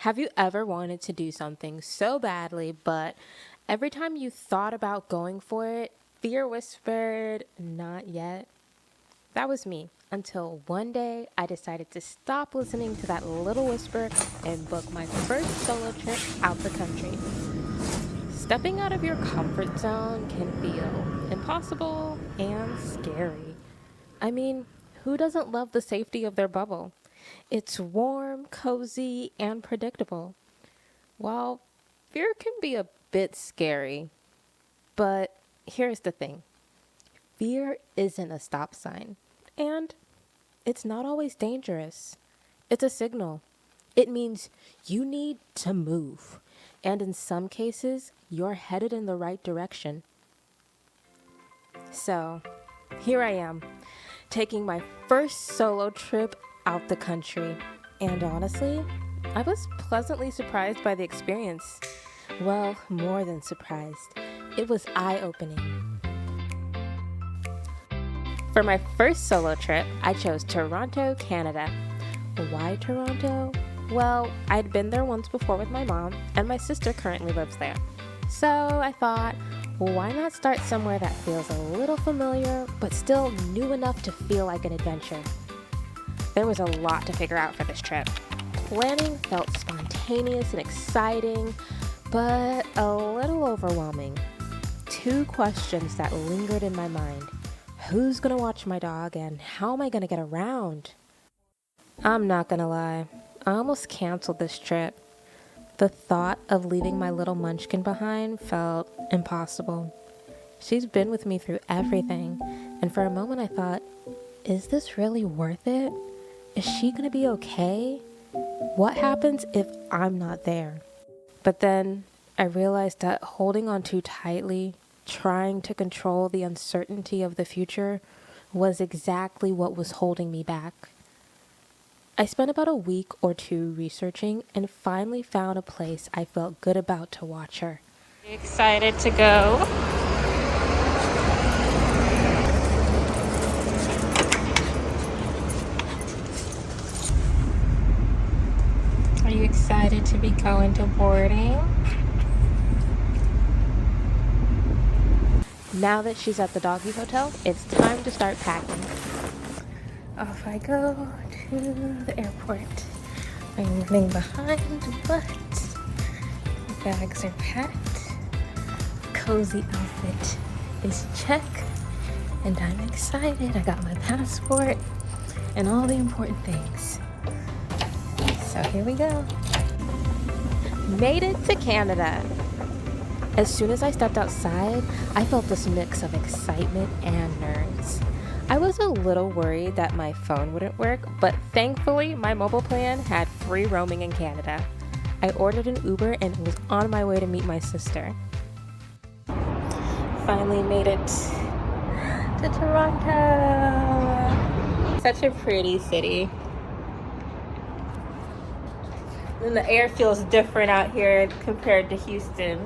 Have you ever wanted to do something so badly, but every time you thought about going for it, fear whispered, not yet? That was me until one day I decided to stop listening to that little whisper and book my first solo trip out the country. Stepping out of your comfort zone can feel impossible and scary. I mean, who doesn't love the safety of their bubble? It's warm, cozy, and predictable. While fear can be a bit scary, but here's the thing: fear isn't a stop sign, and it's not always dangerous. It's a signal. It means you need to move, and in some cases, you're headed in the right direction. So, here I am, taking my first solo trip out the country. And honestly, I was pleasantly surprised by the experience. Well, more than surprised. It was eye-opening. For my first solo trip, I chose Toronto, Canada. Why Toronto? Well, I'd been there once before with my mom, and my sister currently lives there. So I thought, why not start somewhere that feels a little familiar, but still new enough to feel like an adventure? There was a lot to figure out for this trip. Planning felt spontaneous and exciting, but a little overwhelming. Two questions that lingered in my mind: who's gonna watch my dog, and how am I gonna get around? I'm not gonna lie, I almost canceled this trip. The thought of leaving my little munchkin behind felt impossible. She's been with me through everything, and for a moment I thought, is this really worth it? Is she gonna be okay? What happens if I'm not there? But then I realized that holding on too tightly, trying to control the uncertainty of the future, was exactly what was holding me back. I spent about a week or two researching and finally found a place I felt good about to watch her. Excited to go. Are you excited to be going to boarding? Now that she's at the doggy hotel, it's time to start packing. Off I go to the airport. I'm running behind, but the bags are packed. Cozy outfit is check, and I'm excited. I got my passport and all the important things. So here we go. Made it to Canada. As soon as I stepped outside, I felt this mix of excitement and nerves. I was a little worried that my phone wouldn't work, but thankfully my mobile plan had free roaming in Canada. I ordered an Uber and was on my way to meet my sister. Finally made it to Toronto. Such a pretty city. And the air feels different out here compared to Houston.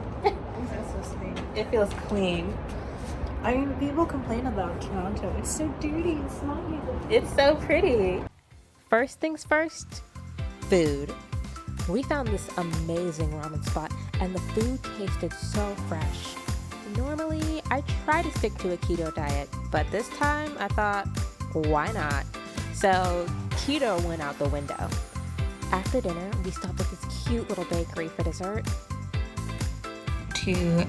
It feels clean. I mean, people complain about Toronto. It's so dirty and slimy. It's so pretty. First things first, food. We found this amazing ramen spot, and the food tasted so fresh. Normally, I try to stick to a keto diet, but this time I thought, why not? So keto went out the window. After dinner, we stopped at this cute little bakery for dessert. To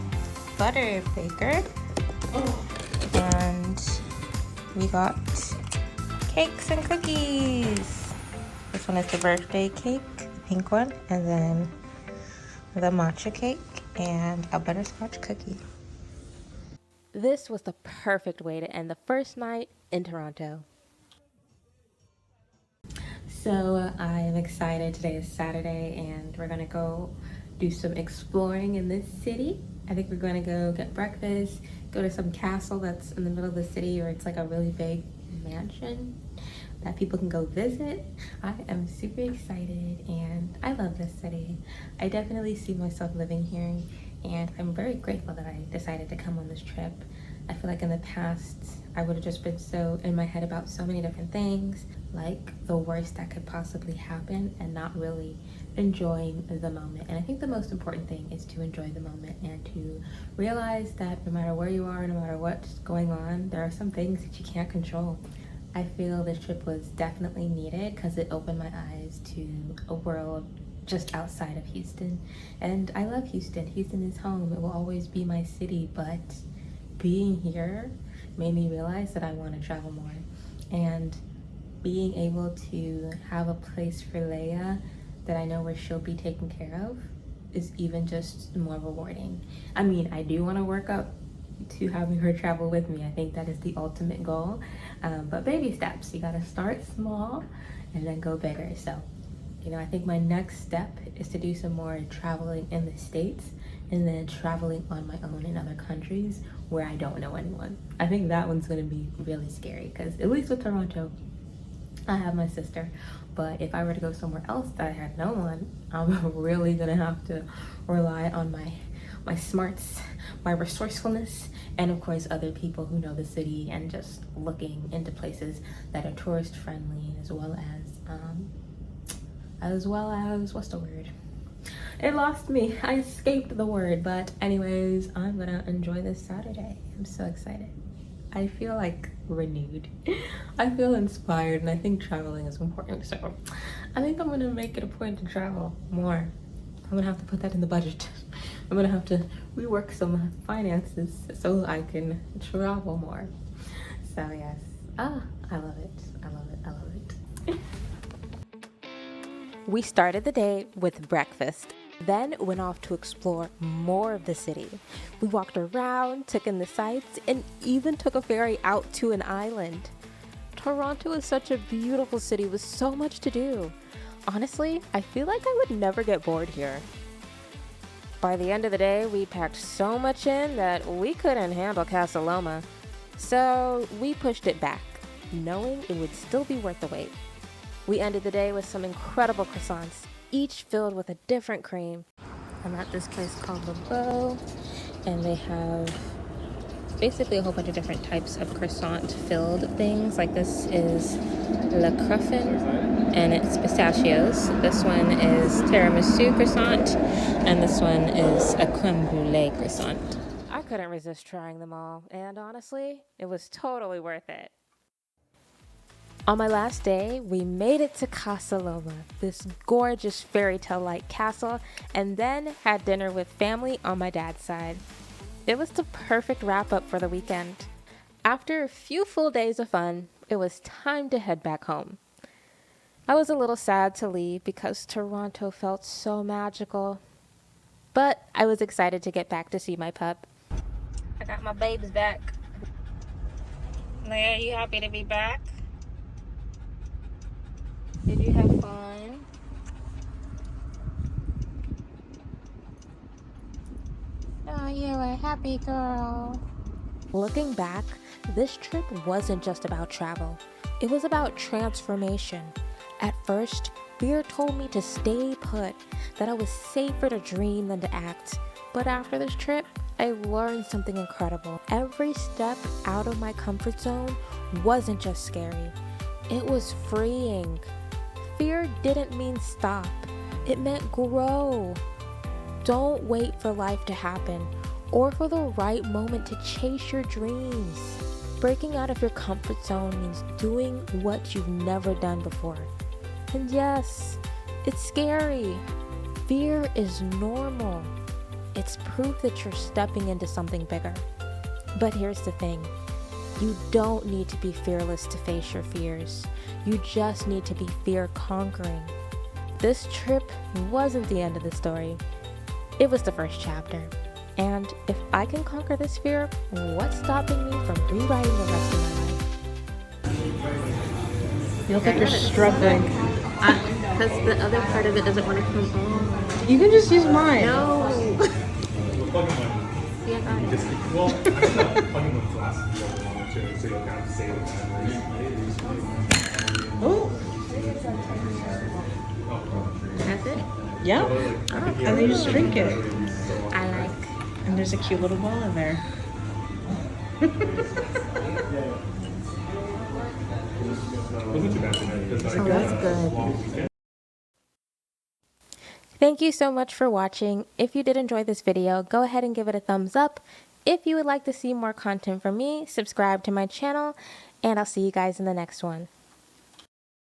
Butter Baker. And we got cakes and cookies. This one is the birthday cake, the pink one, and then the matcha cake and a butterscotch cookie. This was the perfect way to end the first night in Toronto. So I am excited. Today is Saturday and we're gonna go do some exploring in this city. I think we're gonna go get breakfast, go to some castle that's in the middle of the city, or it's like a really big mansion that people can go visit. I am super excited and I love this city. I definitely see myself living here, and I'm very grateful that I decided to come on this trip. I feel like in the past, I would have just been so in my head about so many different things, like the worst that could possibly happen, and not really enjoying the moment. And I think the most important thing is to enjoy the moment and to realize that no matter where you are, no matter what's going on, there are some things that you can't control. I feel this trip was definitely needed because it opened my eyes to a world just outside of Houston. And I love Houston. Houston is home. It will always be my city, but being here made me realize that I want to travel more. And being able to have a place for Leia that I know where she'll be taken care of is even just more rewarding. I mean, I do want to work up to having her travel with me. I think that is the ultimate goal. But baby steps, you gotta start small and then go bigger. So, you know, I think my next step is to do some more traveling in the States and then traveling on my own in other countries where I don't know anyone. I think that one's gonna be really scary because at least with Toronto, I have my sister. But if I were to go somewhere else that I had no one, I'm really gonna have to rely on my smarts, my resourcefulness, and of course other people who know the city, and just looking into places that are tourist friendly, as well as what's the word? It lost me. I escaped the word, but anyways, I'm gonna enjoy this Saturday. I'm so excited. I feel like renewed. I feel inspired, and I think traveling is important. So I think I'm gonna make it a point to travel more. I'm gonna have to put that in the budget. I'm gonna have to rework some finances so I can travel more. So yes, I love it. I love it. I love it. We started the day with breakfast, then went off to explore more of the city. We walked around, took in the sights, and even took a ferry out to an island. Toronto is such a beautiful city with so much to do. Honestly, I feel like I would never get bored here. By the end of the day, we packed so much in that we couldn't handle Casa Loma. So we pushed it back, knowing it would still be worth the wait. We ended the day with some incredible croissants, each filled with a different cream. I'm at this place called Le Beau, and they have basically a whole bunch of different types of croissant filled things. Like this is Le Cruffin, and it's pistachios. This one is tiramisu croissant, and this one is a creme brulee croissant. I couldn't resist trying them all, and honestly, it was totally worth it. On my last day, we made it to Casa Loma, this gorgeous fairy tale-like castle, and then had dinner with family on my dad's side. It was the perfect wrap-up for the weekend. After a few full days of fun, it was time to head back home. I was a little sad to leave because Toronto felt so magical, but I was excited to get back to see my pup. I got my babes back. Leia, you happy to be back? Did you have fun? Oh, you're a happy girl. Looking back, this trip wasn't just about travel. It was about transformation. At first, fear told me to stay put, that I was safer to dream than to act. But after this trip, I learned something incredible. Every step out of my comfort zone wasn't just scary. It was freeing. Fear didn't mean stop. It meant grow. Don't wait for life to happen or for the right moment to chase your dreams. Breaking out of your comfort zone means doing what you've never done before. And yes, it's scary. Fear is normal. It's proof that you're stepping into something bigger. But here's the thing. You don't need to be fearless to face your fears. You just need to be fear-conquering. This trip wasn't the end of the story. It was the first chapter. And if I can conquer this fear, what's stopping me from rewriting the rest of my life? You look like you're struggling. Because the other part of it doesn't want to come on. You can just use mine. No. Yeah, got it. Well, I'm not plugging the flask if you want to, so you'll kind of save it. Oh. That's it? Yeah. Oh, And then you just drink it. I like. And there's a cute little ball in there. Wasn't too bad tonight because I Oh, that's good. long weekend. Thank you so much for watching. If you did enjoy this video, go ahead and give it a thumbs up. If you would like to see more content from me, subscribe to my channel, and I'll see you guys in the next one.